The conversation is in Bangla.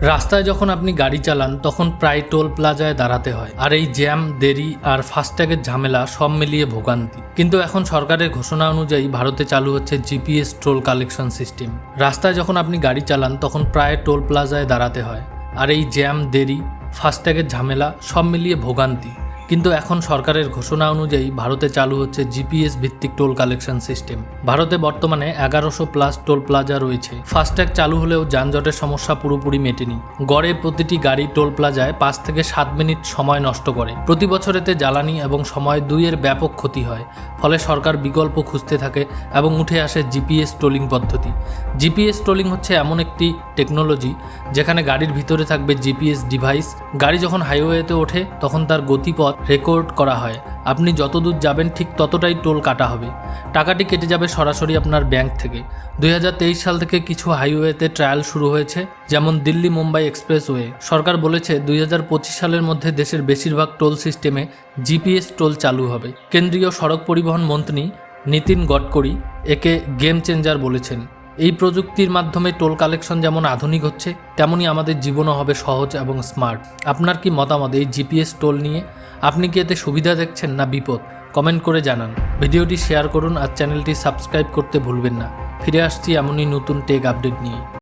রাস্তায় যখন আপনি গাড়ি চালান তখন প্রায় টোল প্লাজায় দাঁড়াতে হয়, আর এই জ্যাম, দেরি আর ফাস্ট্যাগের ঝামেলা সব মিলিয়ে ভোগান্তি। কিন্তু এখন সরকারের ঘোষণা অনুযায়ী ভারতে চালু হচ্ছে জিপিএস টোল কালেকশন সিস্টেম। রাস্তায় যখন আপনি গাড়ি চালান তখন প্রায় টোল প্লাজায় দাঁড়াতে হয়, আর এই জ্যাম, দেরি, ফাস্ট্যাগের ঝামেলা সব মিলিয়ে ভোগান্তি। কিন্তু এখন সরকারের ঘোষণা অনুযায়ী ভারতে চালু হচ্ছে জিপিএস ভিত্তিক টোল কালেকশন সিস্টেম। ভারতে বর্তমানে 1100+ টোল প্লাজা রয়েছে। ফাস্ট্যাগ চালু হলেও যানজটের সমস্যা পুরোপুরি মেটেনি। গড়ে প্রতিটি গাড়ি টোল প্লাজায় 5 থেকে 7 মিনিট সময় নষ্ট করে। প্রতি বছর এতে জ্বালানি এবং সময় দুইয়ের ব্যাপক ক্ষতি হয়। ফলে সরকার বিকল্প খুঁজতে থাকে এবং উঠে আসে জিপিএস টোলিং পদ্ধতি। জিপিএস টোলিং হচ্ছে এমন একটি টেকনোলজি যেখানে গাড়ির ভিতরে থাকবে জিপিএস ডিভাইস। গাড়ি যখন হাইওয়েতে ওঠে তখন তার গতিপথ রেকর্ড করা হয়। আপনি যত দূর যাবেন ঠিক ততটাই টোল কাটা হবে। টাকাটি কেটে যাবে সরাসরি আপনার ব্যাংক থেকে। 2023 সাল থেকে কিছু হাইওয়েতে ট্রায়াল শুরু হয়েছে, যেমন দিল্লি মুম্বাই এক্সপ্রেসওয়ে। সরকার বলেছে 2025 সালের মধ্যে দেশের বেশিরভাগ টোল সিস্টেমে জিপিএস টোল চালু হবে। কেন্দ্রীয় সড়ক পরিবহন মন্ত্রী নীতিন গডকরি একে গেম চেঞ্জার বলেছেন। এই প্রযুক্তির মাধ্যমে টোল কালেকশন যেমন আধুনিক হচ্ছে, তেমনি আমাদের জীবনও হবে সহজ এবং স্মার্ট। আপনার কি মতামত এই জিপিএস টোল নিয়ে? আপনি কি এতে সুবিধা দেখছেন না বিপদ? কমেন্ট করে জানান। ভিডিওটি শেয়ার করুন আর চ্যানেলটি সাবস্ক্রাইব করতে ভুলবেন না। ফিরে আসছি এমনই নতুন টেক আপডেট নিয়ে।